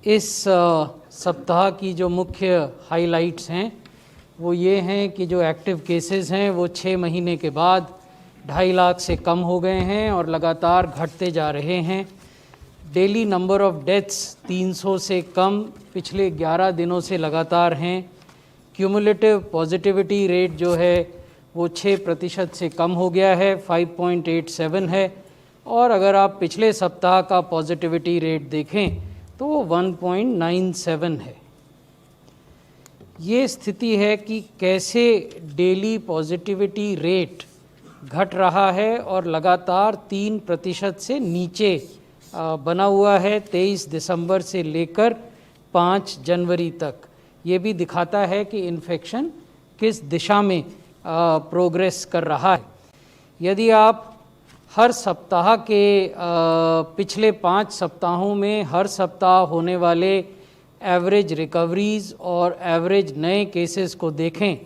इस सप्ताह की जो मुख्य हाइलाइट्स हैं वो ये हैं कि जो एक्टिव केसेस हैं वो 6 महीने के बाद 2.5 लाख से कम हो गए हैं और लगातार घटते जा रहे हैं। डेली नंबर ऑफ डेथ्स 300 से कम पिछले 11 दिनों से लगातार हैं। क्यूमुलेटिव पॉजिटिविटी रेट जो है वो 6% से कम हो गया है, 5.87 है। और अगर आप पिछले सप्ताह का पॉजिटिविटी रेट देखें तो वो 1.97 है। ये स्थिति है कि कैसे डेली पॉजिटिविटी रेट घट रहा है और लगातार 3% से नीचे बना हुआ है 23 दिसंबर से लेकर 5 जनवरी तक। ये भी दिखाता है कि इन्फेक्शन किस दिशा में प्रोग्रेस कर रहा है। यदि आप हर सप्ताह के पिछले 5 सप्ताहों में हर सप्ताह होने वाले एवरेज रिकवरीज़ और एवरेज नए केसेस को देखें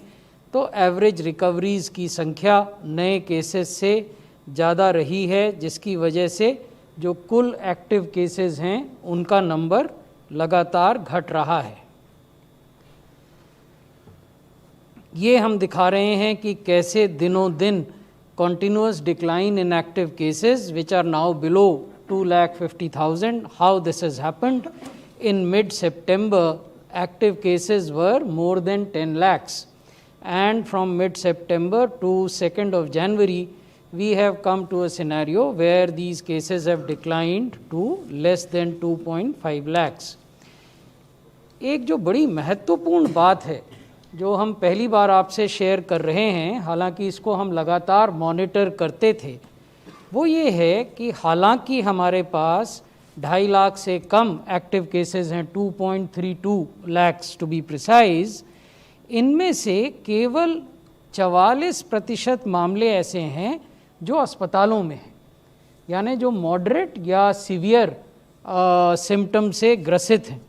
तो एवरेज रिकवरीज़ की संख्या नए केसेस से ज़्यादा रही है, जिसकी वजह से जो कुल एक्टिव केसेस हैं उनका नंबर लगातार घट रहा है। ये हम दिखा रहे हैं कि कैसे दिनों दिन continuous decline in active cases which are now below 2,50,000. How this has happened? In mid-September, active cases were more than 10 lakhs, and from mid-September to 2nd of January, we have come to a scenario where these cases have declined to less than 2.5 lakhs. एक जो बड़ी महत्वपूर्ण बात है जो हम पहली बार आपसे शेयर कर रहे हैं, हालांकि इसको हम लगातार मॉनिटर करते थे, वो ये है कि हालांकि हमारे पास 2.5 लाख से कम एक्टिव केसेस हैं, 2.32 लैक्स टू बी प्रिसाइज, इनमें से केवल 44% मामले ऐसे हैं जो अस्पतालों में हैं, यानी जो मॉडरेट या सीवियर सिम्टम से ग्रसित हैं,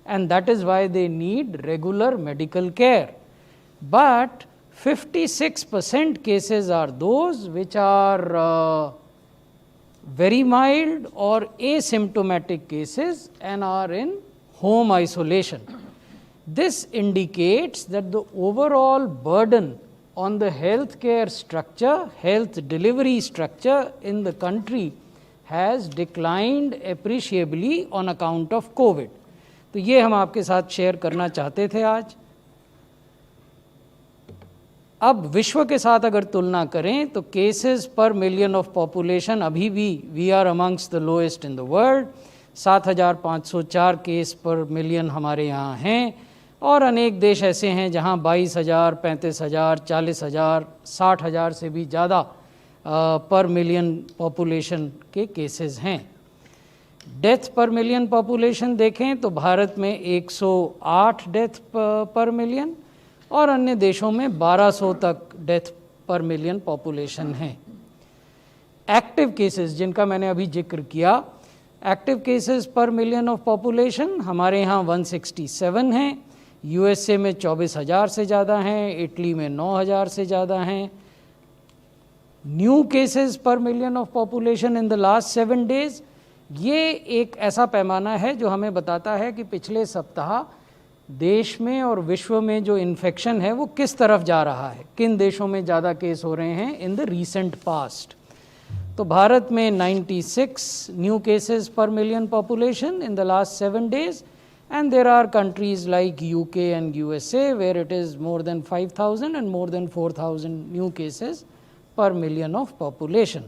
and that is why they need regular medical care. But 56% cases are those which are very mild or asymptomatic cases and are in home isolation. This indicates that the overall burden on the healthcare structure, health delivery structure in the country has declined appreciably on account of COVID. तो ये हम आपके साथ share करना चाहते थे आज। अब विश्व के साथ अगर तुलना करें तो cases per million of population अभी भी we are amongst the lowest in the world. 7,504 case per million हमारे यहाँ हैं, और अनेक देश ऐसे हैं जहाँ 22,000, 35,000, 40,000, 60,000 से भी ज़्यादा पर मिलियन पॉपुलेशन के केसेस हैं। डेथ पर मिलियन पॉपुलेशन देखें तो भारत में 108 डेथ पर मिलियन और अन्य देशों में 1200 तक डेथ पर मिलियन पॉपुलेशन है। एक्टिव केसेस जिनका मैंने अभी जिक्र किया, active cases per million of population हमारे यहाँ 167 हैं, यूएसए में 24,000 से ज़्यादा हैं, इटली में 9,000 से ज़्यादा हैं। New cases per million of population in the last 7 days, ये एक ऐसा पैमाना है जो हमें बताता है कि पिछले सप्ताह देश में और विश्व में जो इन्फेक्शन है वो किस तरफ जा रहा है, किन देशों में ज़्यादा केस हो रहे हैं इन द रीसेंट पास्ट। तो भारत में 96 new cases per million population in the last 7 days, and there are countries like UK and USA where it is more than 5,000 and more than 4,000 new cases per million of population.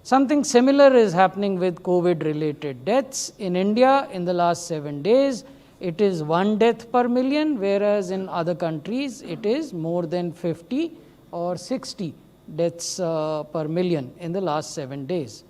Something similar is happening with COVID-related deaths. In India, in the last 7 days, it is 1 death per million, whereas in other countries, it is more than 50 or 60 deaths per million in the last 7 days.